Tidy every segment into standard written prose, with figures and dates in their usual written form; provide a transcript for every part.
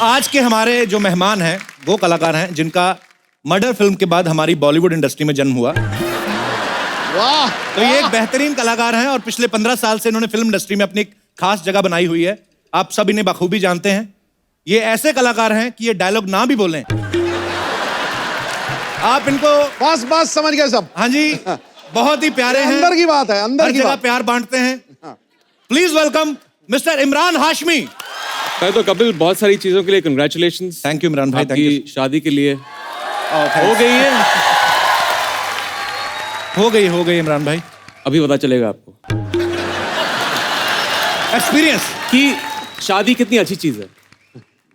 आज के हमारे जो मेहमान हैं वो कलाकार हैं जिनका मर्डर फिल्म के बाद हमारी बॉलीवुड इंडस्ट्री में जन्म हुआ। वाह! तो ये एक बेहतरीन कलाकार हैं और पिछले 15 साल से इन्होंने फिल्म इंडस्ट्री में अपनी एक खास जगह बनाई हुई है। आप सब इन्हें बखूबी जानते हैं। ये ऐसे कलाकार हैं कि ये डायलॉग ना भी बोलें आप इनको बस समझ गए सब। हाँ जी, बहुत ही प्यारे हैं। अंदर की बात है, अंदर की बात। प्यार बांटते हैं। Please welcome mister Imran Hashmi. मैं तो कपिल बहुत सारी चीजों के लिए कंग्रेचुलेशंस। थैंक यू इमरान भाई, थैंक यू। आपकी शादी के लिए हो गई इमरान भाई। अभी पता चलेगा आपको एक्सपीरियंस कि शादी कितनी अच्छी चीज है।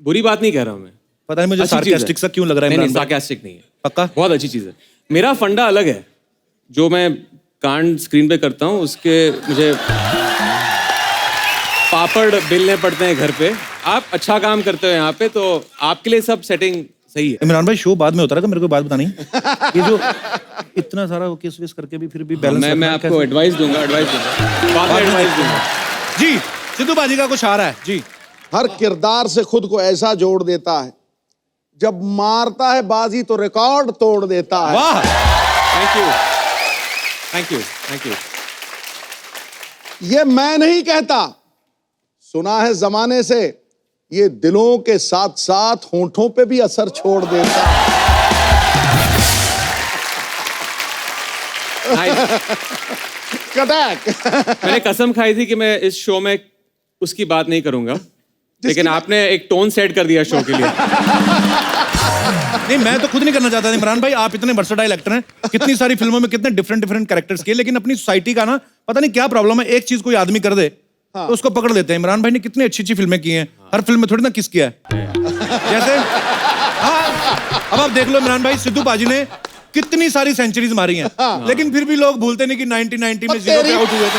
बुरी बात नहीं कह रहा हूँ मैं। पता नहीं मुझे सार्कास्टिक सा क्यों लग रहा है नहीं, इमरान भाई। सार्कास्टिक नहीं है, पक्का बहुत अच्छी चीज है। मेरा फंडा अलग है। जो मैं कांड स्क्रीन पे करता हूँ उसके मुझे पापड़ बेलने पड़ते हैं घर पे। आप अच्छा काम करते हो यहाँ पे, तो आपके लिए सब सेटिंग सही है। इमरान भाई शो बाद में होता रहेगा, मेरे को बात बतानी। ये जो इतना सारा केस वेस करके भी फिर भी बैलेंस मैं आपको एडवाइस दूंगा बाद में एडवाइस दूंगा। जी सिद्धू बाजी का कुछ आ रहा है जी। हर किरदार से खुद को ऐसा जोड़ देता है, जब मारता है बाजी तो रिकॉर्ड तोड़ देता है। वाह, थैंक यू। ये मैं नहीं कहता, सुना है जमाने से, ये दिलों के साथ साथ होंठों पे भी असर छोड़ देता है। कटैक। मैंने कसम खाई थी कि मैं इस शो में उसकी बात नहीं करूंगा, लेकिन आपने एक टोन सेट कर दिया शो के लिए। नहीं मैं तो खुद नहीं करना चाहता था इमरान भाई। आप इतने वर्सेटाइल एक्टर हैं, कितनी सारी फिल्मों में कितने डिफरेंट कैरेक्टर्स किए, लेकिन अपनी सोसाइटी का ना पता नहीं क्या प्रॉब्लम है। एक चीज कोई आदमी कर दे तो उसको पकड़ लेते हैं। इमरान भाई ने कितनी अच्छी फिल्में की हैं, हर फिल्म में थोड़ी ना किस किया है जैसे। हाँ अब आप देख लो इमरान भाई, सिद्धू बाजी ने कितनी सारी सेंचुरीज मारी हैं, लेकिन फिर भी लोग भूलते नहीं कि 1990 में 0 पे आउट हुए थे।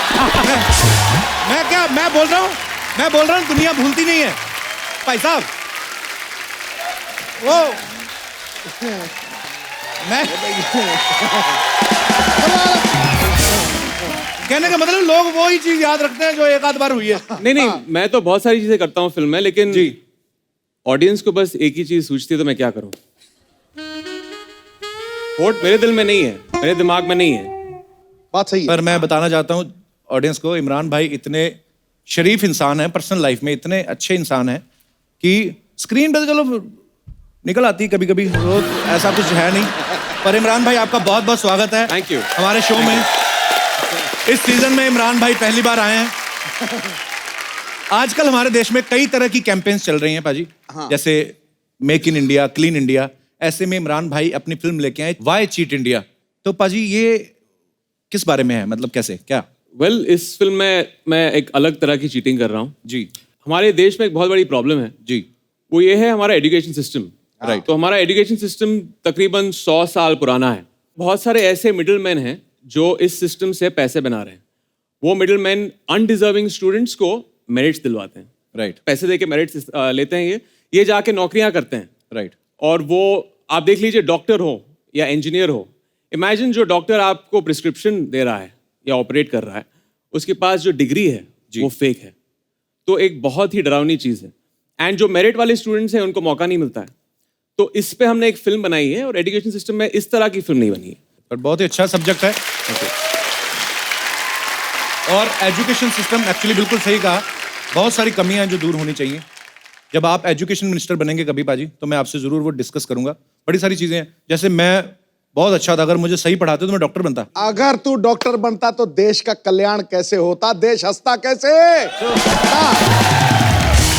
मैं बोल रहा हूँ दुनिया भूलती नहीं है भाई साहब। वो मैं कहने का मतलब लोग वो ही चीज याद रखते हैं जो एक आध बार हुई है। नहीं, मैं तो बहुत सारी चीजें करता हूँ फिल्म में, लेकिन जी ऑडियंस को बस एक ही चीज सूझती है, तो मैं क्या करूं। वोट मेरे दिल में नहीं है, मेरे दिमाग में नहीं है। बात सही है। पर मैं बताना चाहता हूँ ऑडियंस को, इमरान भाई इतने शरीफ इंसान है, पर्सनल लाइफ में इतने अच्छे इंसान है कि स्क्रीन पे चलो निकल आती है कभी कभी, ऐसा कुछ है नहीं। पर इमरान भाई आपका बहुत बहुत स्वागत है। Thank you. हमारे शो में इस सीजन में इमरान भाई पहली बार आए हैं। आजकल हमारे देश में कई तरह की कैंपेन्स चल रही हैं पाजी। जैसे make in India, clean India. ऐसे में इमरान भाई अपनी फिल्म लेके आए व्हाई चीट इंडिया। तो पाजी ये किस बारे में है, मतलब कैसे क्या? वेल, इस फिल्म में मैं एक अलग तरह की चीटिंग कर रहा हूँ जी। हमारे देश में एक बहुत बड़ी प्रॉब्लम है जी। वो ये है हमारा एजुकेशन सिस्टम। राइट। तो हमारा एजुकेशन सिस्टम तकरीबन 100 साल पुराना है। बहुत सारे ऐसे मिडिल मैन हैं जो इस सिस्टम से पैसे बना रहे हैं। वो मिडिल मैन अनडिजर्विंग स्टूडेंट्स को मेरिट्स दिलवाते हैं। राइट। पैसे देके मेरिट्स लेते हैं। ये जाके नौकरियां करते हैं। राइट। और वो आप देख लीजिए, डॉक्टर हो या इंजीनियर हो, इमेजिन जो डॉक्टर आपको प्रिस्क्रिप्शन दे रहा है या ऑपरेट कर रहा है, उसके पास जो डिग्री है वो फेक है। तो एक बहुत ही डरावनी चीज़ है। एंड जो मेरिट वाले स्टूडेंट्स हैं उनको मौका नहीं मिलता है। तो इस पे हमने एक फिल्म बनाई है, और एजुकेशन सिस्टम में इस तरह की फिल्म नहीं बनी है। पर बहुत ही अच्छा सब्जेक्ट है। और एजुकेशन सिस्टम एक्चुअली बिल्कुल सही कहा, बहुत सारी कमियां हैं जो दूर होनी चाहिए। जब आप एजुकेशन मिनिस्टर बनेंगे कभी पाजी, तो मैं आपसे जरूर वो डिस्कस करूंगा। बड़ी सारी चीजें हैं, जैसे मैं बहुत अच्छा था, अगर मुझे सही पढ़ाते तो मैं डॉक्टर बनता। अगर तू डॉक्टर बनता तो देश का कल्याण कैसे होता, देश हंसता कैसे।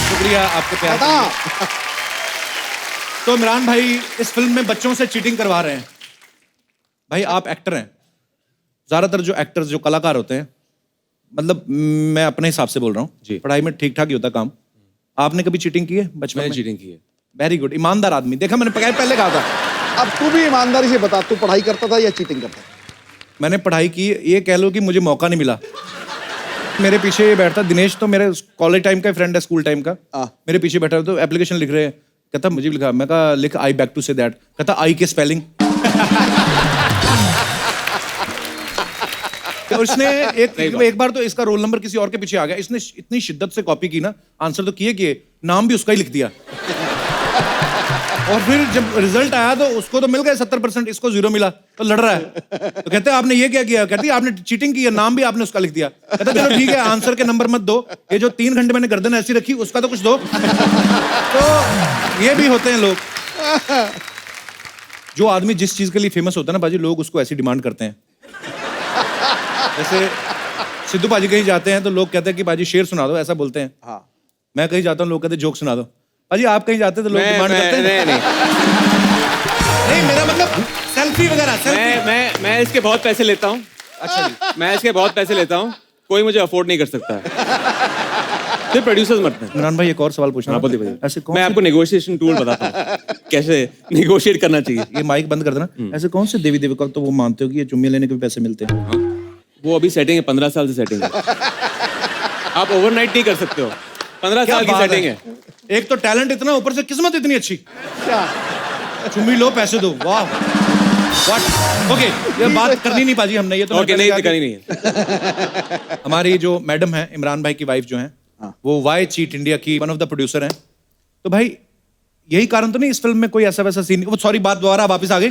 शुक्रिया आपके प्यार के लिए। तो इमरान भाई इस फिल्म में बच्चों से चीटिंग करवा रहे हैं। भाई आप एक्टर हैं, ज्यादातर जो एक्टर्स जो कलाकार होते हैं, मतलब मैं अपने हिसाब से बोल रहा हूँ, पढ़ाई में ठीक ठाक ही होता काम। आपने कभी चीटिंग की है बचपन में? चीटिंग की है। वेरी गुड, ईमानदार आदमी। देखा मैंने पहले कहा था। अब तू भी ईमानदारी से बता, तू पढ़ाई करता था या चीटिंग करता था? मैंने पढ़ाई की, ये कह लो कि मुझे मौका नहीं मिला। मेरे पीछे ये बैठता दिनेश, तो मेरे कॉलेज टाइम का फ्रेंड है, स्कूल टाइम का। मेरे पीछे बैठा तो एप्लीकेशन लिख रहे हैं, कहता मुझे भी लिखा। मैं कहा लिख आई बैक टू से दैट। कहता आई के स्पेलिंग। तो उसने एक बार तो इसका रोल नंबर किसी और के पीछे आ गया, इसने इतनी शिद्दत से कॉपी की ना, आंसर तो किए नाम भी उसका ही लिख दिया। और फिर जब रिजल्ट आया तो उसको तो मिल गए 70%, इसको 0 मिला, तो लड़ रहा है। तो कहते हैं आपने ये क्या किया? कहती है आपने चीटिंग की है, नाम भी आपने उसका लिख दिया। कहता है चलो ठीक है, आंसर के नंबर मत दो, ये जो 3 घंटे मैंने गर्दन ऐसी रखी उसका तो कुछ दो। तो ये भी होते हैं लोग। जो आदमी जिस चीज के लिए फेमस होता है ना बाजी, लोग उसको ऐसी डिमांड करते हैं। जैसे सिद्धू पाजी कहीं जाते हैं तो लोग कहते हैं कि बाजी शेर सुना दो, ऐसा बोलते हैं। हाँ। मैं कहीं जाता हूँ लोग कहते हैं जोक सुना दो। पाजी आप कहीं जाते हैं तो लोग डिमांड करते हैं। नहीं मेरा मतलब सेल्फी वगैरह। सेल्फी मैं इसके बहुत पैसे लेता हूँ। अच्छा जी। मैं इसके बहुत पैसे लेता हूँ, कोई मुझे अफोर्ड नहीं कर सकता है। फिर प्रोड्यूसर्स मरते हैं। इमरान भाई एक और सवाल पूछना। ऐसे कौन मैं आपको नेगोशिएशन टूल बताता हूँ कैसे नेगोशिएट करना चाहिए। ये माइक बंद कर देना। ऐसे कौन से देवी देवता तो वो मानते हो कि ये चुम्मी लेने के भी पैसे मिलते हैं? वो अभी सेटिंग है, 15 साल से सेटिंग है। आप ओवरनाइट नहीं कर सकते हो, 15 साल की सेटिंग है। एक तो टैलेंट इतना, ऊपर से किस्मत इतनी अच्छी। क्या? चुम्मी लो पैसे दो, वाह। व्हाट? ओके, ये बात करनी नहीं पाजी हमने, ये तो ओके, नहीं करनी नहीं है। हमारी जो मैडम है इमरान भाई की वाइफ जो है, वो वाई चीट इंडिया की वन ऑफ द प्रोड्यूसर हैं। तो भाई यही कारण तो नहीं इस फिल्म में कोई ऐसा वैसा सीन? वो सॉरी, बात दोबारा वापस आ गई।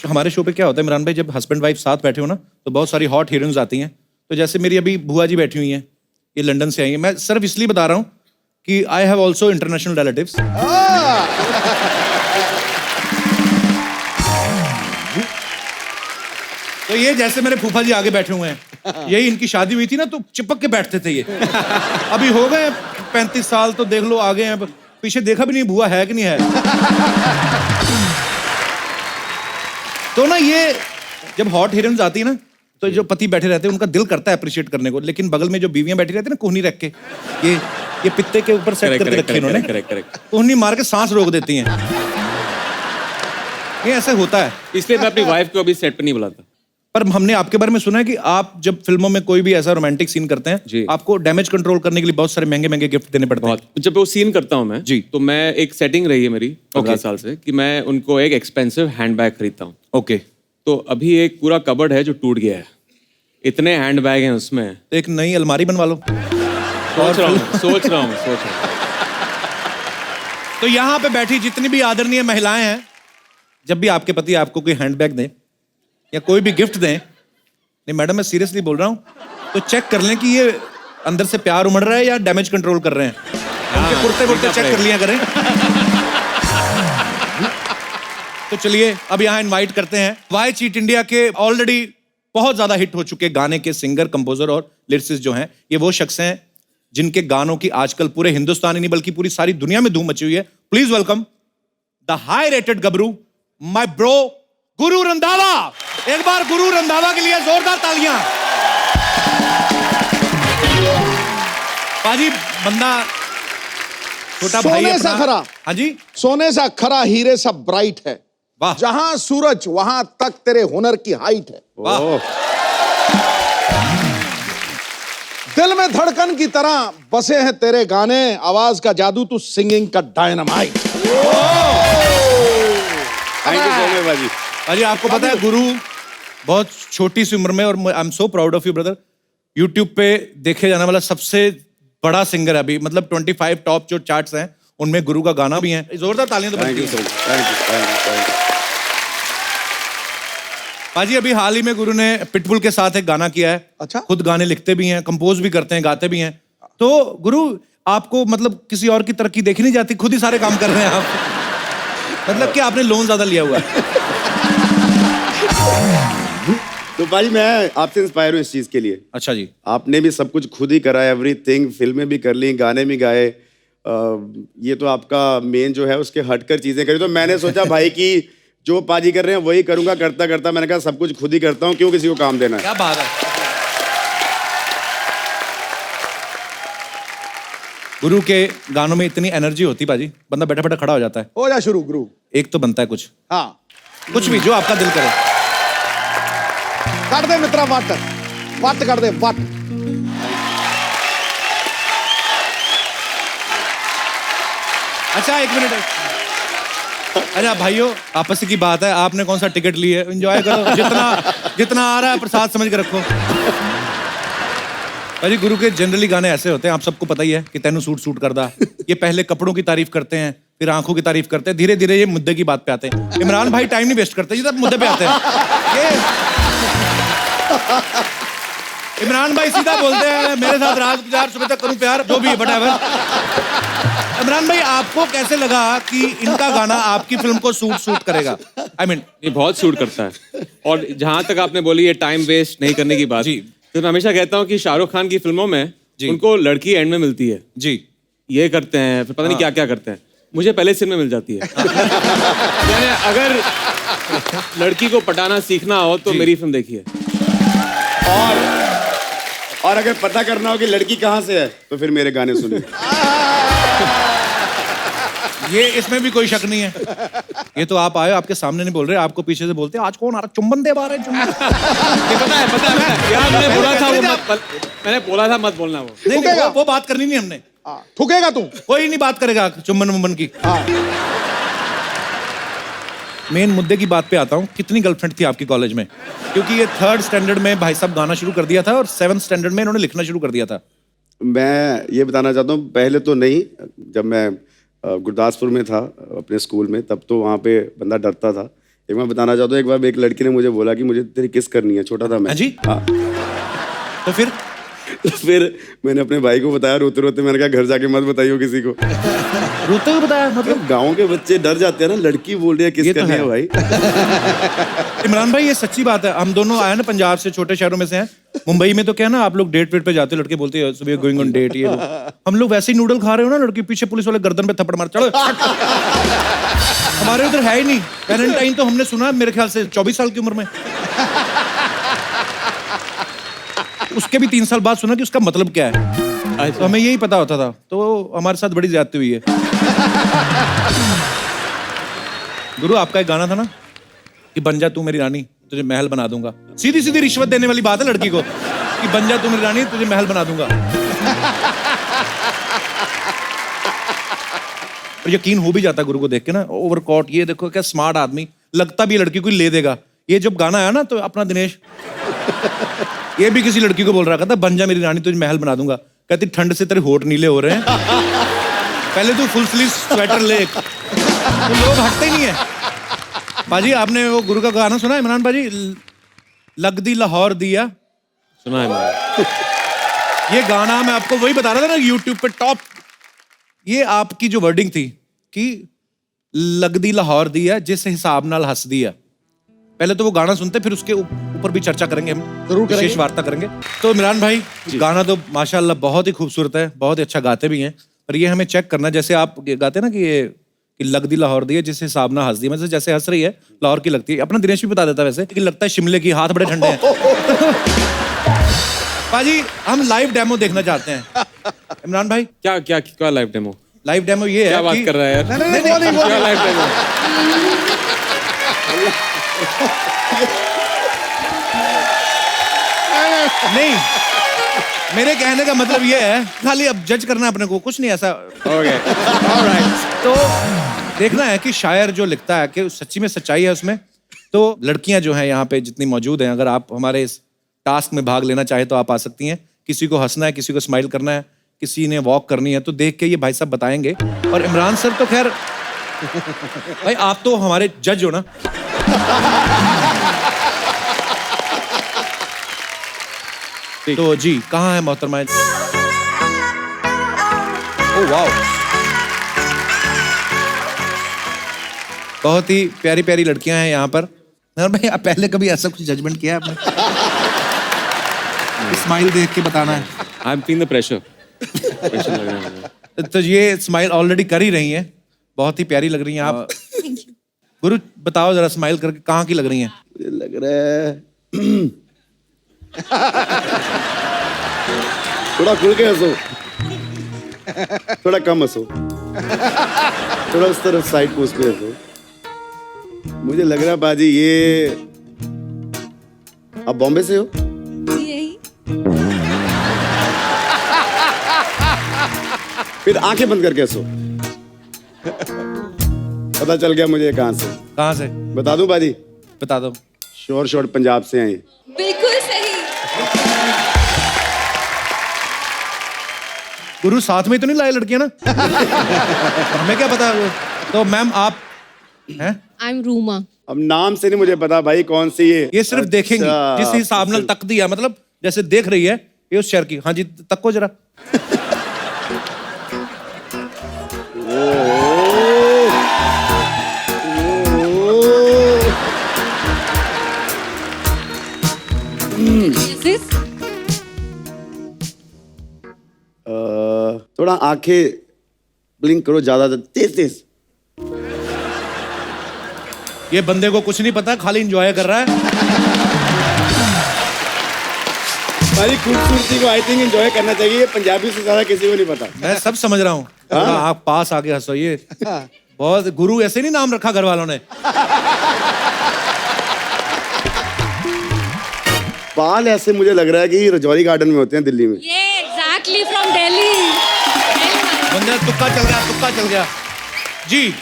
हमारे शो पे क्या होता है इमरान भाई, जब हस्बैंड वाइफ साथ बैठे हो ना तो बहुत सारी हॉट हीरोइंस आती हैं। तो जैसे मेरी अभी बुआ जी बैठी हुई हैं, ये लंदन से आई हैं। मैं सिर्फ इसलिए बता रहा हूँ कि I have also international relatives. तो ये जैसे मेरे फूफा जी आगे बैठे हुए हैं, यही इनकी शादी हुई थी ना तो चिपक के बैठते थे ये। अभी हो गए 35 साल, तो देख लो आगे हैं, पीछे देखा भी नहीं बुआ है कि नहीं है। तो ना ये जब हॉट हीरोइंस आती है ना तो जो पति बैठे रहते हैं उनका दिल करता है अप्रिशिएट करने को, लेकिन बगल में जो बीवियां बैठी रहती है ना कोहनी रख के, ये पित्ते के ऊपर सेट करके रखी इन्होंने, कोहनी मार के सांस रोक देती हैं। ये ऐसा होता है। इसलिए मैं अपनी वाइफ को अभी सेट पे नहीं बुलाता। पर हमने आपके बारे में सुना है कि आप जब फिल्मों में कोई भी ऐसा रोमांटिक सीन करते हैं, आपको डैमेज कंट्रोल करने के लिए बहुत सारे महंगे महंगे गिफ्ट देने पड़ते हैं। जब वो सीन करता हूँ मैं जी, तो मैं एक सेटिंग रही है मेरी 15 साल से कि मैं उनको एक एक्सपेंसिव हैंडबैग खरीदता हूँ। ओके। तो अभी एक पूरा कबर्ड है जो टूट गया है, इतने हैंडबैग हैं उसमें। तो एक नई अलमारी बनवा लो। सोच रहा हूँ। तो यहाँ पे बैठी जितनी भी आदरणीय महिलाएं हैं, जब भी आपके पति आपको कोई हैंडबैग दें या कोई भी गिफ्ट दें, नहीं मैडम मैं सीरियसली बोल रहा हूँ, तो चेक कर लें कि ये अंदर से प्यार उमड़ रहा है या डैमेज कंट्रोल कर रहे हैं। उनके कुर्ते चेक कर लिया करें। तो चलिए अब यहाँ इनवाइट करते हैं वाई चीट इंडिया के ऑलरेडी बहुत ज्यादा हिट हो चुके गाने के सिंगर, कंपोजर और लिरिसिस्ट जो हैं। ये वो शख्स हैं जिनके गानों की आजकल पूरे हिंदुस्तान ही नहीं बल्कि पूरी सारी दुनिया में धूम मची हुई है। Please welcome the high rated Gabru, my bro Guru Randhawa. एक बार गुरु रंधावा के लिए जोरदार तालियां। पाजी बंदा छोटा भाई सोने सा खरा। हाँ जी, सोने सा खरा, हीरे सा ब्राइट है। वाह। जहां सूरज वहां तक तेरे हुनर की हाइट है। वाह। दिल में धड़कन की तरह बसे हैं तेरे गाने, आवाज का जादू तू सिंगिंग का dynamite. Thank you so much बाजी। अरे आपको पता है गुरु बहुत छोटी सी उम्र में, और I am so proud of you brother, YouTube पे देखे जाने वाला सबसे बड़ा सिंगर है अभी, मतलब 25 टॉप जो चार्ट्स हैं उनमें गुरु का गाना भी है। जोरदार तालियां तो बनती हैं। पाजी अभी हाल ही में गुरु ने पिटबुल के साथ एक गाना किया है। अच्छा। खुद गाने लिखते भी हैं, कंपोज भी करते हैं, गाते भी हैं। तो गुरु आपको मतलब किसी और की तरक्की देखी नहीं जाती, खुद ही सारे काम कर रहे हैं आप। मतलब कि आपने लोन ज्यादा लिया हुआ है। तो भाई मैं आपसे इंस्पायर हूँ इस चीज के लिए। अच्छा जी। आपने भी सब कुछ खुद ही करा है, एवरीथिंग, फिल्में भी कर ली, गाने भी गाए। ये तो आपका मेन जो है उसके हटकर चीजें करी। तो मैंने सोचा भाई कि जो पाजी कर रहे हैं वही करूंगा। करता करता मैंने कहा सब कुछ खुद ही करता हूँ, क्यों किसी को काम देना है। क्या बात है। गुरु के गानों में इतनी एनर्जी होती पाजी, बंदा बैठा बैठा खड़ा हो जाता है। हो जा शुरू गुरु। एक तो बनता है कुछ, हाँ कुछ भी जो आपका दिल करे। कर दे मित्रा वट, वट कर दे वट। अच्छा एक मिनट। अच्छा भाइयों आपस की बात है, आपने कौन सा टिकट ली है, एंजॉय करो, जितना जितना आ रहा है प्रसाद समझ के रखो। भाजी गुरु के जनरली गाने ऐसे होते हैं, आप सबको पता ही है कि तेनू सूट करदा। ये पहले कपड़ों की तारीफ करते हैं, फिर आंखों की तारीफ करते हैं, धीरे धीरे ये मुद्दे की बात पे आते हैं। इमरान भाई टाइम नहीं वेस्ट करते, ये सब मुद्दे पे आते हैं। ये इमरान भाई सीधा बोलते हैं मेरे साथ रात गुजार सुबह तक करूं प्यार, जो भी है व्हाटएवर। इमरान भाई आपको कैसे लगा कि इनका गाना आपकी फिल्म को सूट करेगा? I mean, ये बहुत सूट करता है। और जहां तक आपने बोली ये टाइम वेस्ट नहीं करने की बात, जी। तो मैं हमेशा कहता हूँ कि शाहरुख खान की फिल्मों में उनको लड़की एंड में मिलती है, जी ये करते हैं, फिर पता नहीं क्या क्या करते हैं, मुझे पहले सीन में मिल जाती है। यानी अगर लड़की को पटाना सीखना हो तो मेरी फिल्म देखिए। और अगर पता करना हो कि लड़की कहाँ से है तो फिर मेरे गाने सुनिए। ये इसमें भी कोई शक नहीं है। ये तो आप आए, आपके सामने नहीं बोल रहे, आपको पीछे से बोलते हैं आज कौन आ रहा, चुंबन दे बारे चुंबन। ये पता है यार, मैंने बोला था मैंने बोला था मत बोलना वो। नहीं, वो बात करनी नहीं हमने। थूकेगा तू? कोई नहीं बात करेगा चुंबन मुंबन की। मेन मुद्दे की बात पे आता हूँ, कितनी गर्लफ्रेंड थी आपकी कॉलेज में? क्योंकि ये 3rd स्टैंडर्ड में भाई साहब गाना शुरू कर दिया था और 7th स्टैंडर्ड में इन्होंने लिखना शुरू कर दिया था। मैं ये बताना चाहता हूँ, पहले तो नहीं, जब मैं गुरदासपुर में था अपने स्कूल में, तब तो वहाँ पे बंदा डरता था। एक मैं बताना चाहता हूँ, एक बार एक लड़की ने मुझे बोला कि मुझे तेरी किस करनी है, छोटा था मैं। हाँ जी? हाँ। तो फिर मैंने अपने भाई को बताया, रोते रोते मैंने कहा घर जाके मत बताइयो किसी को। रोते हुए बताया? मतलब गाँव के बच्चे डर जाते हैं ना, लड़की बोल रही है किस करनी है भाई। इमरान भाई ये सच्ची बात है, हम दोनों आए ना पंजाब से, छोटे शहरों में से हैं। मुंबई में तो क्या ना, आप लोग डेट वेट पे जाते हो, लड़के बोलते हैं सुबह गोइंग ऑन डेट, ये वो। हम लोग वैसे ही नूडल खा रहे हो ना, लड़की पीछे पुलिस वाले गर्दन पे थप्पड़ मार, चलो। हमारे उधर है ही नहीं। वैलेंटाइन तो हमने सुना मेरे ख्याल से 24 साल की उम्र में, उसके भी 3 साल बाद सुना कि उसका मतलब क्या है। तो हमें यही पता होता था, तो हमारे साथ बड़ी ज्यादती हुई है। गुरु आपका एक गाना था ना कि बन जा तू मेरी रानी तुझे महल बना दूंगा। सीधी सीधी रिश्वत देने वाली बात है लड़की को कि बन जा तू मेरी रानी तुझे महल बना दूंगा। और यकीन हो भी जाता गुरु को देख के ना, ओवरकोट, ये देखो क्या स्मार्ट आदमी, लगता भी लड़की को ले देगा। ये जब गाना आया ना तो अपना दिनेश ये भी किसी लड़की को बोल रहा था, बन जा मेरी रानी तुझे महल बना दूंगा। कहती ठंड से तेरे होठ नीले हो रहे हैं, पहले तू फुल स्लीव स्वेटर ले। तो लोग हटते ही नहीं है। बाजी आपने वो गुरु का गाना सुना इमरान बाजी, लगदी लाहौर दिया? सुना है मैंने। ये गाना मैं आपको वही बता रहा था ना, यूट्यूब पे टॉप। ये आपकी जो वर्डिंग थी कि लगदी लाहौर दिया जिस हिसाब नाल हंस दिया। पहले तो वो गाना सुनते, फिर उसके ऊपर भी चर्चा करेंगे हम, जरूर करेंगे। विशेष वार्ता करेंगे। तो इमरान भाई गाना तो माशाल्लाह बहुत ही खूबसूरत है, बहुत ही अच्छा गाते भी हैं, पर ये हमें चेक करना, जैसे आप गाते ना कि ये कि लगदी लाहौर दी है जिस हिसाब ना हंस दी, मतलब जैसे हंस रही है लाहौर की लगती है। अपना दिनेश भी बता देता है वैसे कि लगता है शिमले की, हाथ बड़े ठंडे हैं। पाजी हम लाइव डेमो देखना चाहते हैं। इमरान भाई क्या लाइव डेमो? लाइव डेमो ये है क्या बात कर रहा है यार? नहीं, क्या लाइव डेमो? नहीं, मेरे कहने का मतलब ये है, खाली अब जज करना है अपने को, कुछ नहीं ऐसा। ऑलराइट। तो देखना है कि शायर जो लिखता है कि सच्ची में सच्चाई है उसमें। तो लड़कियां जो हैं यहाँ पे जितनी मौजूद हैं, अगर आप हमारे इस टास्क में भाग लेना चाहे तो आप आ सकती हैं। किसी को हंसना है, किसी को स्माइल करना है, किसी ने वॉक करनी है, तो देख के ये भाई साहब बताएंगे। और इमरान सर तो खैर भाई आप तो हमारे जज हो ना। तो जी कहाँ है मोहतरमा? ओह वाओ, बहुत ही प्यारी प्यारी लड़कियां हैं यहाँ पर। भाई आप पहले कभी ऐसा कुछ जजमेंट किया है आपने? स्माइल देख के बताना है। I am feeling the pressure लग रहा है मुझे। तो ये स्माइल ऑलरेडी कर ही रही हैं, बहुत ही प्यारी लग रही हैं आप। गुरु बताओ जरा स्माइल करके कहाँ की लग रही हैं? मुझे लग रहा है थोड़ा खुल के हंसो, थोड़ा कम हंसो, थोड़ा उस तरफ साइड पोस्ट पे हंसो। मुझे लग रहा है बाजी ये आप बॉम्बे से हो? यही। फिर आंखें बंद करके हंसो। पता चल गया मुझे कहाँ से। कहाँ से? बता दूं बाजी? बता दो। श्योर पंजाब से हैं। बिल्कुल सही। गुरु साथ में तो नहीं लाए लड़कियां ना? हमें क्या पता। तो मैम आप हैं? I am Ruma. अब नाम से नहीं मुझे पता भाई कौन सी है। ये सिर्फ देखेंगी जिस हिसाब नाल तक दिया, मतलब जैसे देख रही है ये उस शहर की। हाँ जी तको जरा। थोड़ा आंखें ब्लिंक करो ज्यादा तेज तेज। ये बंदे को कुछ नहीं पता, खाली एंजॉय कर रहा है। हमारी खूबसूरती को आई थिंक एंजॉय करना चाहिए, पंजाबी से ज्यादा किसी को नहीं पता। मैं सब समझ रहा हूँ। आप पास आके हंसो। ये बहुत गुरु ऐसे नहीं नाम रखा घर वालों ने। बाल ऐसे मुझे लग रहा है कि रजौरी गार्डन में होते हैं दिल्ली में। ये एग्जैक्टली फ्रॉम दिल्ली। बंदा तुक्का चल गया, तुक्का चल गया जी।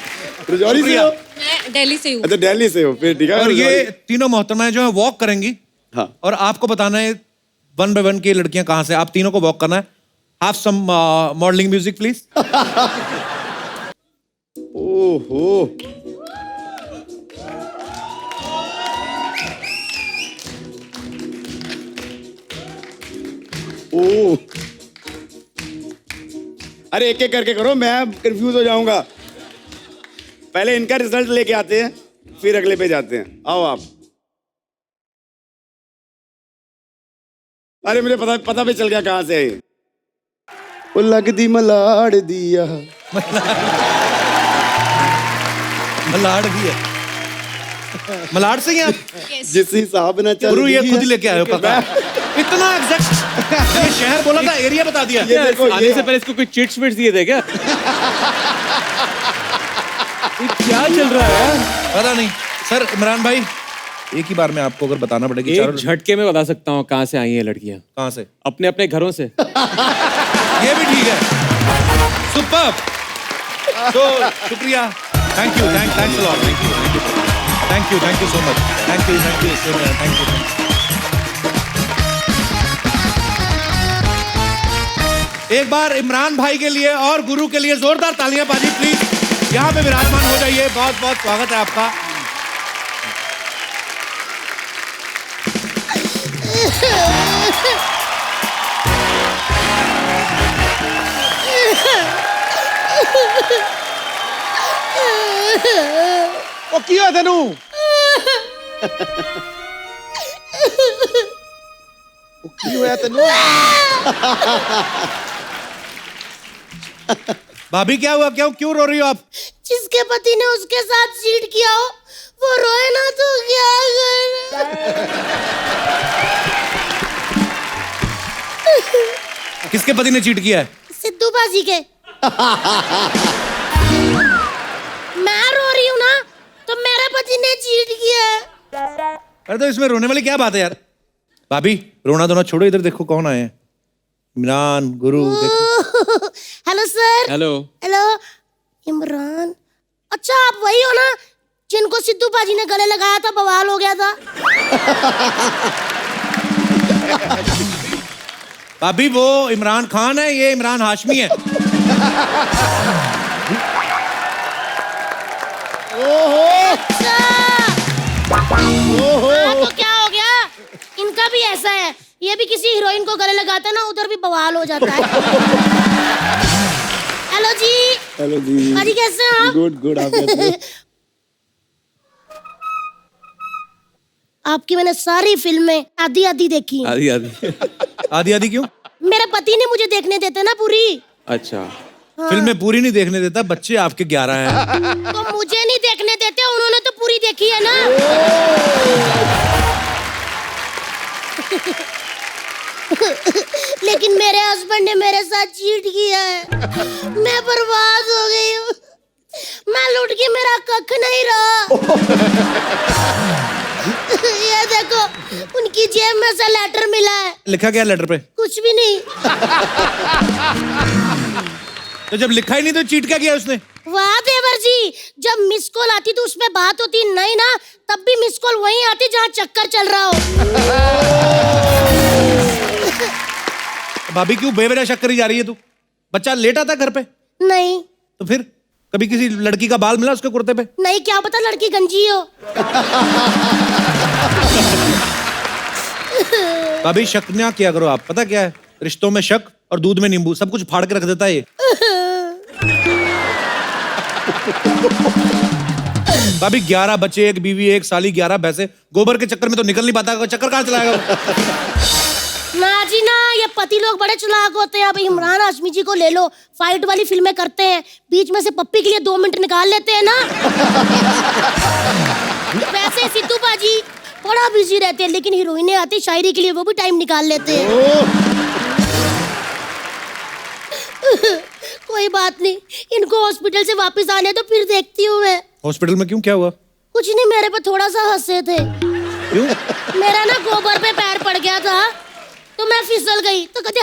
रजौरी से हो? मैं दिल्ली से हूँ। अच्छा दिल्ली से हो, फिर ठीक है। और ये तीनों मोहतरमाएं जो है वॉक करेंगी। हाँ। और आपको बताना है 1 by 1 की लड़कियां कहां से। आप तीनों को वॉक करना है। Have some modelling music please. ओहो ओह, अरे एक एक करके करो, मैं कंफ्यूज हो जाऊंगा। पहले इनका रिजल्ट लेके आते हैं फिर अगले पे जाते हैं। आओ आप। अरे मुझे पता भी चल गया कहां से है ये। वो लगदी मलाड़ दिया। मलाड़ भी है। मलाड़ से ही आप? जिस हिसाब न चल गुरु ये रही खुद है। ही लेके आए हो पता। इतना एग्जैक्ट। ये शहर बोला था, एरिया बता दिया। ये देखो, आने ये से पहले इसको कोई चिट्स विट्स दिए थे क्या? ये क्या चल रहा है? पता नहीं सर। इमरान भाई एक ही बार में आपको अगर बताना पड़ेगा कि एक झटके में बता सकता हूँ कहाँ से आई हैं लड़कियाँ। कहां से? अपने अपने घरों से। ये भी ठीक है। सुपर। तो शुक्रिया। Thank you. Thanks a lot. Thank you so much. Thank you. एक बार इमरान भाई के लिए और गुरु के लिए जोरदार तालियां बाजी प्लीज। यहाँ पे विराजमान हो जाइए। बहुत बहुत स्वागत है आपका। ओ किया तेनू? ओ की होया तेनू? भाभी क्या हुआ? क्यों रो रही हो आप? जिसके पति ने उसके साथ चीट किया हो वो रोए ना तो क्या करे? किसके पति ने चीट किया है? सिद्धू बाजी के। मैं रो रही हूँ ना तो मेरे पति ने चीट किया है। अरे तो इसमें रोने वाली क्या बात है यार? भाभी रोना धोना छोड़ो, इधर देखो कौन आए हैं। इमरान, गुरु देखो। Hello sir. Hello. Hello Imran. अच्छा आप वही हो ना जिनको सिद्धू बाजी ने गले लगाया था, बवाल हो गया था? भाभी वो इमरान खान है, ये इमरान हाशमी है। अच्छा। हाँ, तो क्या हो गया? इनका भी ऐसा है, ये भी किसी हीरोइन को गले लगाता है ना उधर भी बवाल हो जाता है। हेलो जी। हेलो जी। बाजी कैसे हैं आप? गुड आप कैसे हो? आपकी मैंने सारी फिल्में आधी आधी देखी हैं। आदि आदि। आधी आधी क्यों? मेरे पति ने मुझे देखने देते ना पूरी। अच्छा। फिल्में पूरी नहीं देखने देता, बच्चे आपके 11 हैं। तो मुझे नहीं देखने देते, उन्होंने तो पूरी देखी है ना। लेकिन मेरे हस्बैंड ने मेरे साथ चीट किया है। मैं बर्बाद हो गई हूँ। मैं लुट के मेरा कख नहीं रहा। ये देखो उनकी जेब में से लेटर मिला है। लिखा क्या लेटर पे? कुछ भी नहीं। तो जब लिखा ही नहीं तो चीट क्या किया उसने? वाह देवर जी, जब मिस कॉल आती तो उसमें बात होती, नहीं ना तब भी मिस कॉल वहीं आती जहाँ चक्कर चल रहा हो। भाभी क्यों बेवजह शक करी जा रही है तू? बच्चा लेटा था घर पे? नहीं तो फिर कभी किसी लड़की का बाल मिला उसके कुर्ते पे? नहीं, क्या पता लड़की गंजी हो। कभी शक ना किया करो आप, पता क्या है, रिश्तों में शक और दूध में नींबू सब कुछ फाड़ के रख देता है ये। भाभी 11 बच्चे, एक बीवी, एक साली, 11 भैंसे, गोबर के चक्कर में तो निकल नहीं पाता, चक्कर कहाँ चलाएगा? ना जी ना, ये पति लोग बड़े चालाक होते हैं। अब इमरान हाशमी जी को ले लो, फाइट वाली फिल्में करते हैं, बीच में से पप्पी के लिए 2 मिनट निकाल लेते हैं ना। वैसे सिद्धू पाजी बड़ा बिजी रहते हैं, लेकिन हीरोइनें आती शायरी के लिए वो भी टाइम निकाल लेते हैं। कोई बात नहीं, इनको हॉस्पिटल से वापस आने तो फिर देखती हूँ मैं। हॉस्पिटल में क्यों, क्या हुआ? कुछ नहीं, मेरे पे थोड़ा सा हंसे थे। क्यों? मेरा ना गोबर पे पैर पड़ गया था तो मैं फिसल गई, तो कहते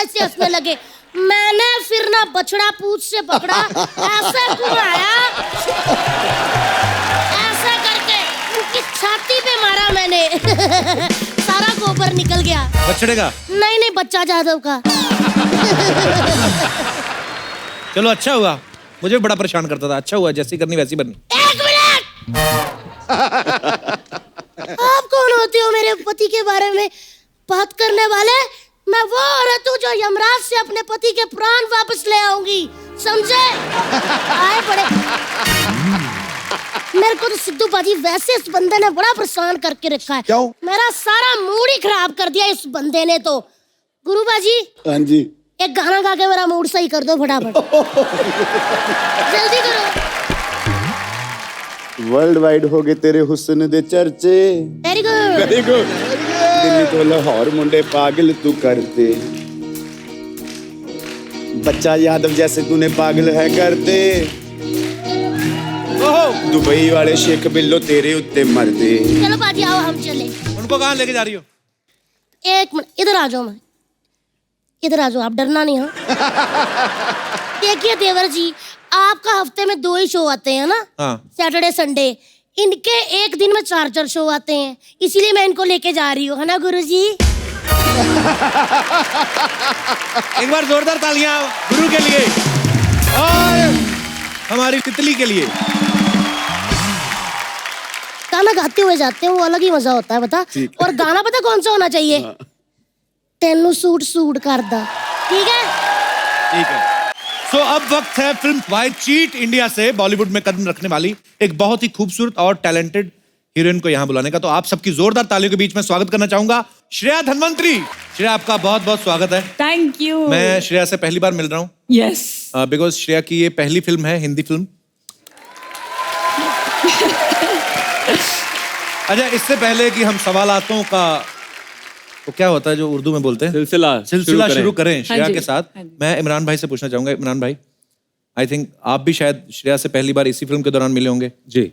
ऐसे हंसने लगे। मैंने फिर ना बछड़ा पूंछ से पकड़ा, ऐसे घुमाया, ऐसे करके उनकी छाती पे मारा मैंने। सारा गोबर निकल गया। बछड़े का? नहीं नहीं, बच्चा जादव का। चलो अच्छा हुआ, मुझे भी बड़ा परेशान करता था, अच्छा हुआ, जैसी करनी वैसी बननी। 1 मिनट। आप कौन होते हो मेरे पति के बारे में बात करने वाले? मैं वो औरत हूँ जो यमराज से अपने पति के प्राण वापस ले आऊंगी, समझे? आए पड़े। मेरे को तो सिद्धू पाजी वैसे इस बंदे ने बड़ा परेशान करके रखा है। क्यों? मेरा सारा मूड ही खराब कर दिया इस बंदे ने तो। गुरु बाजी, हाँ जी, एक गाना गा के मेरा मूड सही कर दो फटाफट। जल्दी करो। वर्ल्ड वाइड हो गए तेरे हुस्न दे चर्चे। Very good. Very good. Delhi तो लाहौर मुंडे पागल तू करते, बच्चा यादव जैसे तूने पागल है करते, दुबई वाले शेख बिल्लो तेरे उत्ते मरते। चलो बाजी आओ हम चले। उनको कहाँ लेके जा रही हो? 1 मिनट, इधर आ जाओ। मैं इधर आ जाओ, आप डरना नहीं। हाँ देखिए देवर जी, आपका हफ्ते में 2 ही शो आते हैं ना, हाँ। Saturday Sunday. इनके एक दिन में 4 शो आते हैं, इसीलिए मैं इनको लेके जा रही हूँ, है ना गुरुजी? एक बार जोरदार तालियां गुरु के लिए और हमारी तितली के लिए। गाना गाते हुए जाते हैं, वो अलग ही मजा होता है, बता। और गाना पता कौन सा होना चाहिए? तेनू सूट सूट करदा, ठीक है? ठीक है। सो अब वक्त है फिल्म वाई चीट इंडिया से बॉलीवुड में कदम रखने वाली एक बहुत ही खूबसूरत और टैलेंटेड हीरोइन को यहाँ बुलाने का। तो आप सबकी जोरदार तालियों के बीच में स्वागत करना चाहूंगा श्रेया धनवंतरी। श्रेया, आपका बहुत बहुत स्वागत है। Thank you. मैं श्रेया से पहली बार मिल रहा हूँ। यस। बिकॉज श्रेया की ये पहली फिल्म है, हिंदी फिल्म। अच्छा, इससे पहले कि हम सवालातों का, तो क्या होता है जो उर्दू में बोलते हैं, सिलसिला शुरू करें श्रेया के साथ, मैं इमरान भाई से पूछना चाहूंगा। इमरान भाई, आई थिंक आप भी शायद श्रेया से पहली बार इसी फिल्म के दौरान मिले होंगे जी।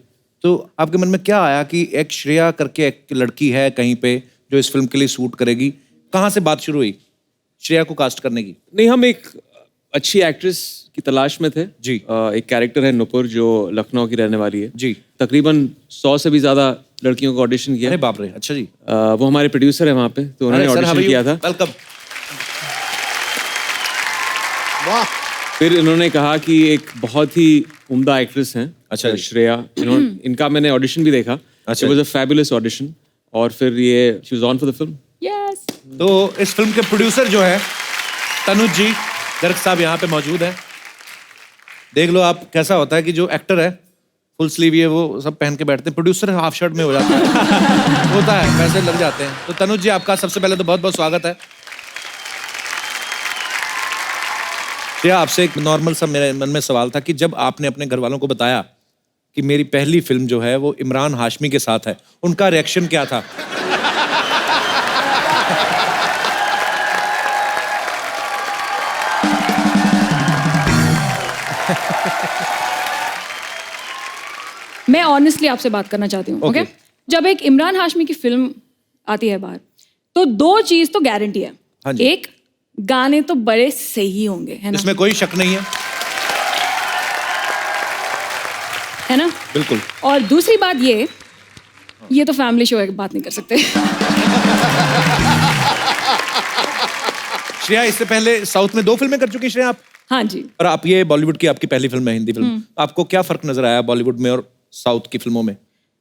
तो आपके मन में क्या आया कि एक श्रेया करके एक लड़की है कहीं पे जो इस फिल्म के लिए सूट करेगी? कहाँ से बात शुरू हुई श्रेया को कास्ट करने की? नहीं, हम एक अच्छी एक्ट्रेस की तलाश में थे जी। एक कैरेक्टर है नुपुर जो लखनऊ की रहने वाली है जी। तकरीबन 100 से भी ज्यादा लड़कियों को ऑडिशन किया। अरे बाप रे, अच्छा जी। वो हमारे प्रोड्यूसर है वहाँ पे, तो उन्होंने ऑडिशन किया था। वेलकम। वाह। फिर इन्होंने कहा कि एक बहुत ही उम्दा एक्ट्रेस हैं, अच्छा श्रेया, इनका मैंने ऑडिशन भी देखा। अच्छा। It was a fabulous audition और फिर ये she was on for the film. Yes. तो इस फिल्म के प्रोड्यूसर जो है तनुज जी गर्ग साहब यहाँ पे मौजूद हैं। देख लो आप कैसा होता है कि जो एक्टर है फुल स्लीव ये वो सब पहन के बैठते हैं, प्रोड्यूसर हाफ शर्ट में हो जाता है। होता है, पैसे लग जाते हैं। तो तनुज जी, आपका सबसे पहले तो बहुत बहुत स्वागत है। श्रेया, आपसे एक नॉर्मल सा मेरे मन में सवाल था कि जब आपने अपने घर वालों को बताया कि मेरी पहली फिल्म जो है वो इमरान हाशमी के साथ है, उनका रिएक्शन क्या था? मैं ऑनेस्टली आपसे बात करना चाहती हूँ। ओके? जब एक इमरान हाशमी की फिल्म आती है बाहर, तो 2 चीज तो गारंटी है। हाँ जी। एक, गाने तो बड़े सही होंगे, है ना? इसमें कोई शक नहीं है। है ना? बिल्कुल। और दूसरी बात ये तो फैमिली शो है, बात नहीं कर सकते। श्रेया, इससे पहले साउथ में 2 फिल्में कर चुकी हैं श्रेया आप? हाँ जी। और आप ये बॉलीवुड की आपकी पहली फिल्म है, हिंदी फिल्म, आपको क्या फर्क नजर आया बॉलीवुड में और साउथ की फिल्मों में?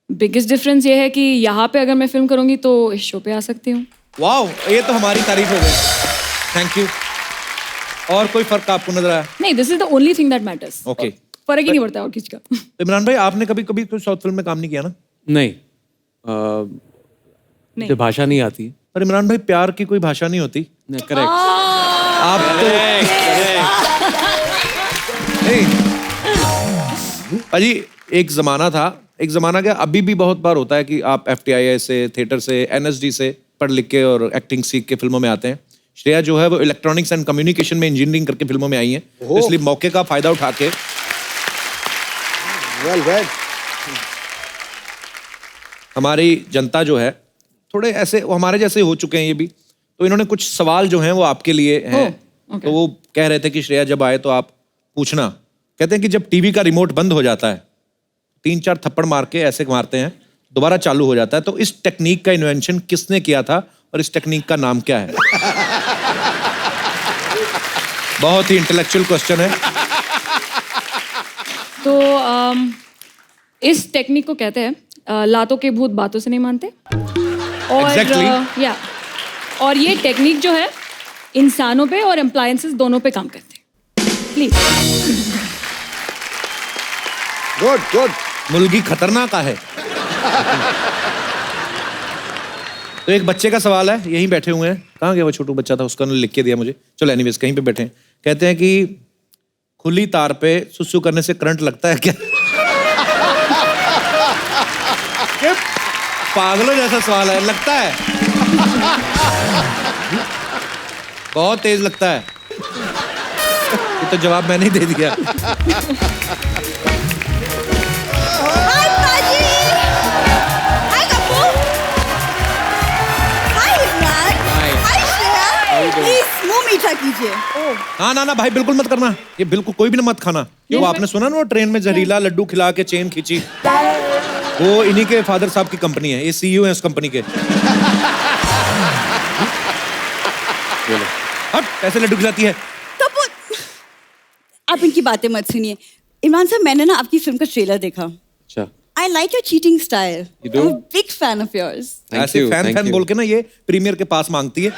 बिगेस्ट डिफरेंस ये है कि यहाँ पे अगर मैं फिल्म करूंगी तो इस शो पे आ सकती हूँ। वाओ, ये तो हमारी तारीफ हो गई, थैंक यू। और कोई फर्क आपको नजर आया? नहीं, this is the only thing that matters. Okay. फर्क ही नहीं पड़ता और किसी का। तो इमरान भाई, आपने कभी कभी कोई साउथ फिल्म में काम नहीं किया ना? नहीं, मुझे भाषा नहीं आती। पर इमरान भाई, प्यार की कोई भाषा नहीं होती। करेक्ट। आप तो अजी, एक जमाना था, एक जमाना क्या अभी भी बहुत बार होता है कि आप FTII से, थिएटर से, NSD से पढ़ लिख के और एक्टिंग सीख के फिल्मों में आते हैं। श्रेया जो है वो इलेक्ट्रॉनिक्स एंड कम्युनिकेशन में इंजीनियरिंग करके फिल्मों में आई हैं, तो इसलिए मौके का फायदा उठा के वेल वेल। हमारी जनता जो है थोड़े ऐसे हमारे जैसे हो चुके हैं ये भी, तो इन्होंने कुछ सवाल जो हैं वो आपके लिए हैं। okay. तो वो कह रहे थे कि श्रेया जब आए तो आप पूछना। कहते हैं कि जब टीवी का रिमोट बंद हो जाता है, 3-4 थप्पड़ मार के ऐसे मारते हैं, दोबारा चालू हो जाता है, तो इस टेक्निक का इन्वेंशन किसने किया था और इस टेक्निक का नाम क्या है? बहुत ही इंटेलेक्चुअल क्वेश्चन है। तो इस टेक्निक को कहते हैं लातों के भूत बातों से नहीं मानते। और Exactly. या और ये टेक्निक जो है इंसानों पे और एम्प्लायंसेस दोनों पे काम करते हैं। प्लीज। Good good. मुर्गी खतरनाक है। तो एक बच्चे का सवाल है, यहीं बैठे हुए हैं, कहाँ गया वो छोटू बच्चा था, उसका उन्होंने लिख के दिया मुझे। चलो एनीवेज, कहीं पे बैठे हैं। कहते हैं कि खुली तार पे सुसु करने से करंट लगता है क्या? ये पागलों जैसा सवाल है, लगता है बहुत तेज लगता है। ये तो जवाब मैंने ही दे दिया। हाय पाजी, हाय कप्पू, हाय इमरान, हाय श्रेया, प्लीज मुंह मीठा कीजिए। हाँ ना भाई, बिल्कुल मत करना, ये बिल्कुल कोई भी ना मत खाना। वो आपने सुना ना, वो ट्रेन में जहरीला लड्डू खिला के चेन खींची, वो इन्हीं के फादर साहब की कंपनी है, ये CEO है उस कंपनी के। हट, कैसे लड्डू खिलाती है? कप्पू, आप इनकी बातें मत सुनिए। इमरान साहब, मैंने ना आपकी फिल्म का ट्रेलर देखा। अच्छा। I like your cheating style. You do? I'm a big fan of yours. ऐसे फैन बोल के ना ये प्रीमियर के पास मांगती है।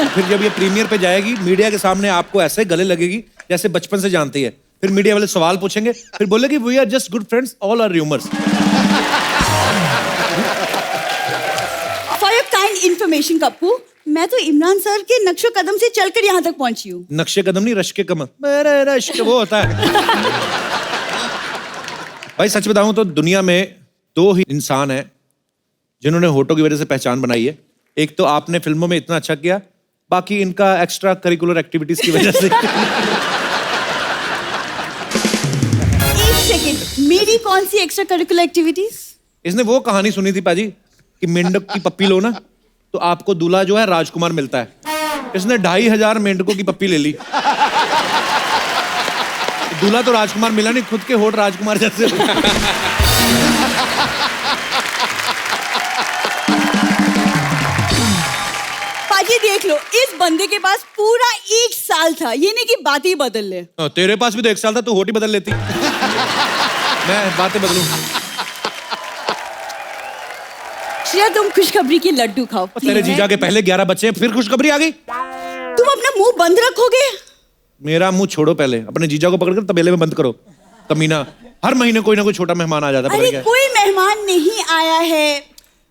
फिर जब ये प्रीमियर पे जाएगी, मीडिया के सामने आपको ऐसे गले लगेगी जैसे बचपन से जानती है। फिर मीडिया वाले सवाल पूछेंगे, फिर बोलेगी we are just good friends, all are rumours. For your kind information, Kappu, मैं तो इमरान सर के नक्शो कदम से चलकर यहाँ तक पहुंची हूँ। नक्शे कदम नहीं, रश्क कदम। मेरे रश्क वो होता है। भाई सच बताऊं तो दुनिया में 2 ही इंसान हैं जिन्होंने होठों की वजह से पहचान बनाई है। एक तो आपने फिल्मों में इतना अच्छा किया, बाकी इनका एक्स्ट्रा करिकुलर एक्टिविटीज की वजह से। एक सेकंड, मेरी कौन सी एक्स्ट्रा करिकुलर एक्टिविटीज? इसने वो कहानी सुनी थी पाजी कि मेंढक की पप्पी लो ना तो आपको दूल्हा जो है राजकुमार मिलता है। इसने 2500 मेंढकों की पप्पी ले ली, दूल्हा तो राजकुमार मिला नहीं, खुद के होठ राजकुमार जैसे। पाजी देख लो, इस बंदे के पास पूरा 1 साल था, ये नहीं कि बात ही बदल ले। तेरे पास भी तो 1 साल था, तू होठ ही बदल लेती। मैं बातें बदलूं? श्रेया, तुम खुशखबरी की लड्डू खाओ। तेरे जीजा के पहले 11 बच्चे हैं, फिर खुशखबरी आ गई। तुम अपना मुंह बंद रखोगे? मेरा मुंह छोड़ो, पहले अपने जीजा को पकड़कर तबेले में बंद करो। कमीना, हर महीने कोई ना कोई छोटा मेहमान आ जाता है। अरे कोई मेहमान नहीं आया है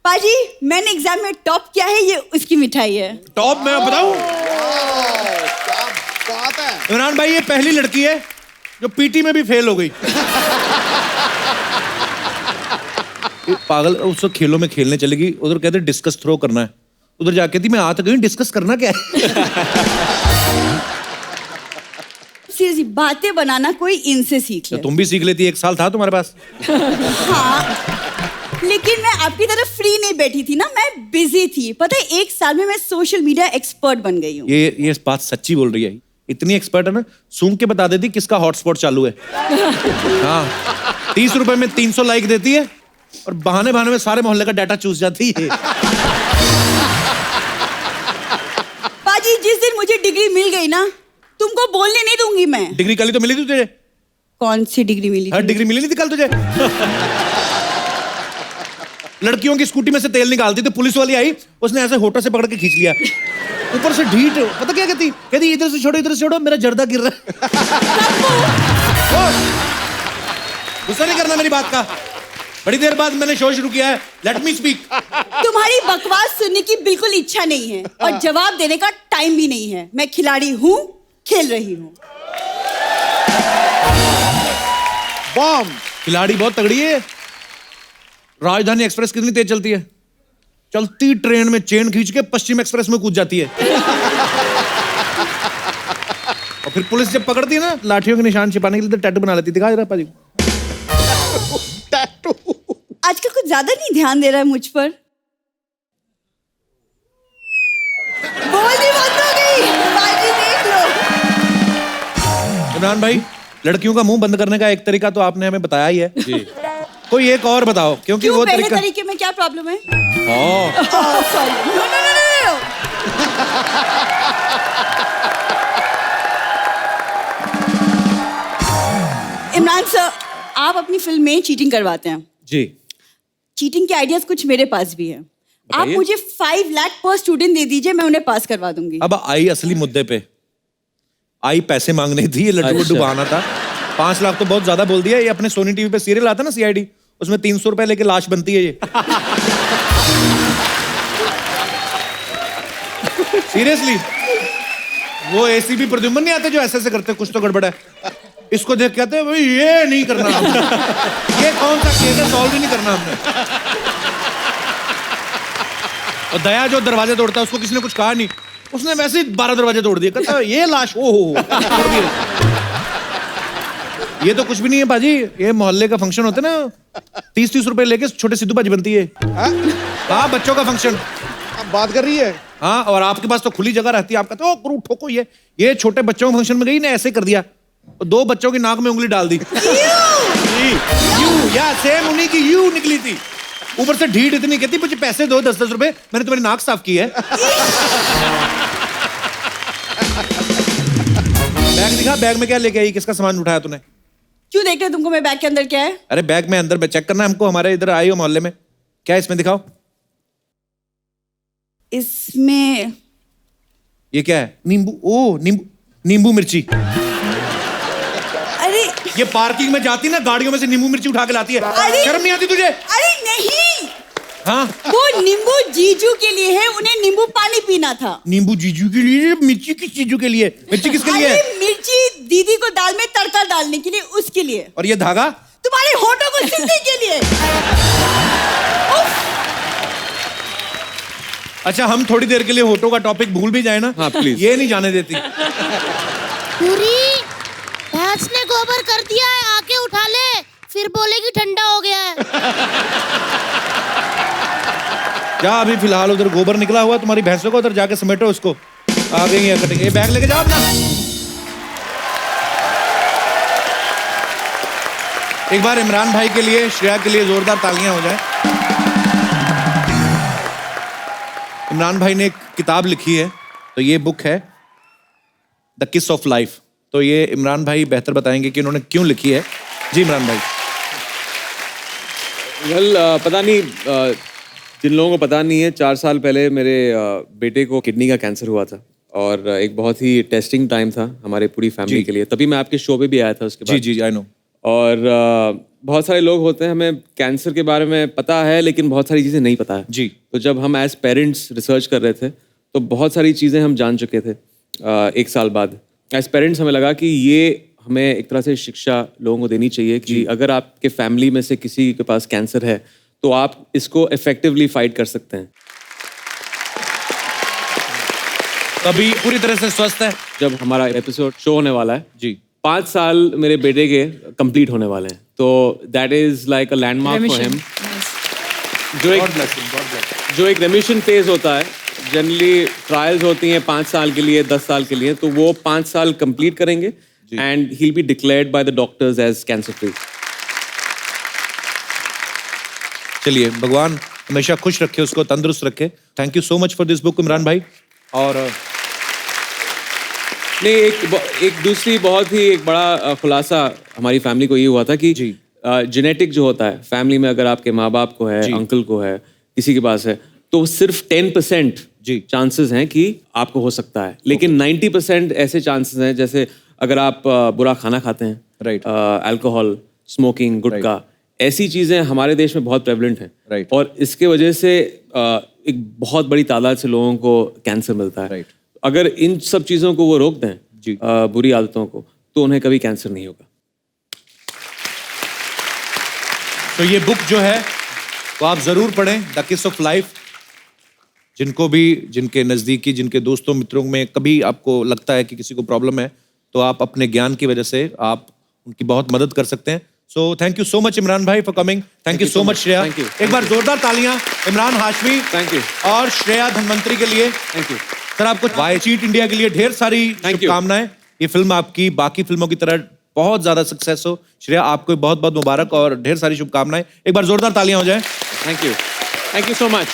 पाजी, मैंने एग्जाम में टॉप किया है, ये उसकी मिठाई है। टॉप मैं बताऊं? क्या बात है। इमरान भाई, ये पहली लड़की है जो PT में भी फेल हो गई। पागल, उसको खेलों में खेलने चलेगी, उधर कहते डिस्कस थ्रो करना है, उधर जाके थी मैं आ तो गई, डिस्कस करना क्या है? सीरियसली, बातें बनाना कोई इनसे सीख ले। तो तुम भी सीख लेती, 1 साल था तुम्हारे पास। हाँ, लेकिन मैं आपकी तरफ फ्री नहीं बैठी थी ना, मैं बिजी थी। पता है, 1 साल में मैं सोशल मीडिया एक्सपर्ट बन गई हूँ। ये बात सच्ची बोल रही है, इतनी एक्सपर्ट है ना, सूंघ के बता देती किसका हॉटस्पॉट चालू है। हाँ, 30 रुपए में 300 लाइक देती है और बहाने में सारे मोहल्ले का डाटा चूस जाती है। पाजी, जिस दिन मुझे डिग्री मिल गई ना, तुमको बोलने नहीं दूंगी मैं। डिग्री कल ही तो मिली थी तुझे। कौन सी डिग्री मिली हर थी? डिग्री मिली नहीं थी कल तुझे। लड़कियों की स्कूटी में से तेल निकालती तो पुलिस वाली आई, उसने ऐसे होठों से पकड़ के खींच लिया, ऊपर से ढीठ। पता क्या कहती इधर से छोड़ो मेरा जर्दा गिर रहा है। गुस्सा नहीं करना मेरी बात का। बड़ी देर बाद मैंने शो शुरू किया है, लेट मी स्पीक। तुम्हारी बकवास सुनने की बिल्कुल इच्छा नहीं है और जवाब देने का टाइम भी नहीं है। मैं खिलाड़ी हूँ, खेल रही हूँ। बॉम्ब। खिलाड़ी बहुत तगड़ी है। राजधानी एक्सप्रेस कितनी तेज चलती है? चलती ट्रेन में चेन खींच के पश्चिम एक्सप्रेस में कूद जाती है। और फिर पुलिस जब पकड़ती है ना, लाठियों के निशान छिपाने के लिए तो टैटू बना लेती। दिखा जरा पाजी। टैटू। आजकल कुछ ज्यादा नहीं ध्यान दे रहा है मुझ पर। बोलती बंद हो गई। बाजी देख लो। इमरान भाई, लड़कियों का मुंह बंद करने का एक तरीका तो आपने हमें बताया ही है जी। कोई एक और बताओ, क्योंकि वो पहले तरीका। तरीके में क्या प्रॉब्लम है? सॉरी। नो। इमरान सर, आप अपनी फिल्म में चीटिंग करवाते हैं जी। चीटिंग के आइडियाज कुछ मेरे पास भी है। आप मुझे 5 लाख पर स्टूडेंट दे दीजिए, मैं उन्हें पास करवा दूंगी। अब आई असली मुद्दे पे। आई पैसे मांगने थी, ये लड्डू वड्डू बहाना था। 5 लाख तो बहुत ज्यादा बोल दिया। ये अपने सोनी टीवी पे सीरियल आता ना CID, उसमें 300 रुपए लेके लाश बनती है ये। सीरियसली, वो ACP प्रद्युम्न नहीं आते जो ऐसे करते, कुछ तो गड़बड़ है। इसको देख के आते भाई ये नहीं करना हमने। ये कौन सा केस है, सॉल्व ही नहीं करना हमने। और दया जो दरवाजे तोड़ता है, उसको किसी ने कुछ कहा नहीं, उसने वैसे ही 12 दरवाजे तोड़ दिए। कहता ये लाश ओहो तोड़ दिए। ये तो कुछ भी नहीं है बाजी, ये मोहल्ले का फंक्शन होता है ना, 30-30 रुपए लेके छोटे सिद्धू बाजी बनती है। हाँ, बच्चों का फंक्शन। आप बात कर रही है? हाँ, और आपके पास तो खुली जगह रहती है। आप कहते हो करू ठोको ये छोटे बच्चों के फंक्शन में गई ना, ऐसे कर दिया, 2 बच्चों की नाक में उंगली डाल दी। यू या सेम उन्हीं की यू निकली थी। ऊपर से ढीठ इतनी, कहती मुझे पैसे दो 10-10 रुपए, मैंने तुम्हारी नाक साफ की है। बैग दिखा, बैग में क्या लेके आई, किसका सामान उठाया तूने? क्यों देख रहे तुमको मैं बैग के अंदर क्या है? अरे बैग में अंदर चेक करना हमको, हमारे इधर आई हो मोहल्ले में। क्या है इसमें, दिखाओ। इसमें ये क्या है? नींबू मिर्ची। अरे ये पार्किंग में जाती ना, गाड़ियों में से नींबू मिर्ची उठा के लाती है। अरे! शर्म नहीं आती तुझे? अरे नहीं, हाँ, वो नींबू जीजू के लिए है, उन्हें नींबू पानी पीना था। नींबू जीजू के लिए, मिर्ची किस चीजू के लिए? मिर्ची किसके लिए है? अरे मिर्ची दीदी को दाल में तड़का डालने के लिए, उसके लिए। और ये धागा? तुम्हारे होठों को सिलने के लिए। अच्छा, हम थोड़ी देर के लिए होठों का टॉपिक भूल भी जाए ना। हाँ, प्लीज। ये नहीं जाने देती। पूरी भैंस ने गोबर कर दिया है, आके उठा ले, फिर बोलेगी ठंडा हो गया है। जा, अभी फिलहाल उधर गोबर निकला हुआ तुम्हारी भैंसों को, उधर जाके समेटो उसको। आ गई है कटिंग। ये बैग लेके जाओ अपना। एक बार इमरान भाई के लिए, श्रेया के लिए जोरदार तालियां हो जाए। इमरान भाई ने एक किताब लिखी है, तो ये बुक है द किस ऑफ लाइफ। तो ये इमरान भाई बेहतर बताएंगे कि उन्होंने क्यों लिखी है। जी इमरान भाई। पता नहीं, जिन लोगों को पता नहीं है, 4 साल पहले मेरे बेटे को किडनी का कैंसर हुआ था और एक बहुत ही टेस्टिंग टाइम था हमारे पूरी फैमिली के लिए। तभी मैं आपके शो पे भी आया था उसके बाद। जी आई नो। और बहुत सारे लोग होते हैं, हमें कैंसर के बारे में पता है लेकिन बहुत सारी चीज़ें नहीं पता है जी। तो जब हम एज पेरेंट्स रिसर्च कर रहे थे तो बहुत सारी चीज़ें हम जान चुके थे। 1 साल बाद एज पेरेंट्स हमें लगा कि ये हमें एक तरह से शिक्षा लोगों को देनी चाहिए कि अगर आपके फैमिली में से किसी के पास कैंसर है तो आप इसको इफेक्टिवली फाइट कर सकते हैं। अभी पूरी तरह से स्वस्थ है। जब हमारा एपिसोड शो होने वाला है जी, 5 साल मेरे बेटे के कंप्लीट होने वाले हैं, तो that is like a landmark for him. जो एक रेमिशन फेज होता है, जनरली ट्रायल्स होती हैं 5 साल के लिए, 10 साल के लिए, तो वो 5 साल कंप्लीट करेंगे and he will be declared by the doctors as cancer free. चलिए, भगवान हमेशा खुश रखे, उसको तंदुरुस्त रखे। Thank you so much for this book Imran भाई। और नहीं, एक दूसरी बहुत ही एक बड़ा खुलासा हमारी फैमिली को ये हुआ था कि जेनेटिक जो होता है फैमिली में, अगर आपके माँ बाप को है, अंकल को है, किसी के पास है, तो सिर्फ 10% चांसेस हैं कि आपको हो सकता है, लेकिन 90% ऐसे चांसेस हैं, जैसे अगर आप बुरा खाना खाते हैं, राइट, अल्कोहल, स्मोकिंग, गुटखा, ऐसी चीजें हमारे देश में बहुत प्रेवलेंट हैं, राइट, और इसके वजह से एक बहुत बड़ी तादाद से लोगों को कैंसर मिलता है, राइट। अगर इन सब चीजों को वो रोक दें, बुरी आदतों को, तो उन्हें कभी कैंसर नहीं होगा। तो ये बुक जो है वो आप जरूर पढ़ें, द किस ऑफ लाइफ। जिनको भी, जिनके नजदीकी, जिनके दोस्तों मित्रों में कभी आपको लगता है कि किसी को प्रॉब्लम है, तो आप अपने ज्ञान की वजह से आप उनकी बहुत मदद कर सकते हैं। So thank you so much Imran भाई for coming. Thank you so much Shreya. Thank you. एक बार जोरदार तालियां इमरान हाशमी थैंक यू और श्रेया धनवंतरी के लिए। Thank you. सर, आपको वाई चीट इंडिया के लिए ढेर सारी शुभकामनाएं। ये फिल्म आपकी बाकी फिल्मों की तरह बहुत ज्यादा सक्सेस हो। श्रेया, आपको बहुत बहुत मुबारक और ढेर सारी शुभकामनाएं। एक बार जोरदार तालियां हो जाए। Thank you so much.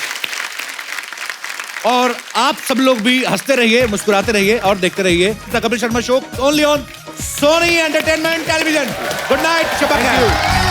और आप सब लोग भी हंसते रहिए, मुस्कुराते रहिए और देखते रहिए the Kapil Sharma show only on Sony entertainment television. Good night, शब्बा खैर।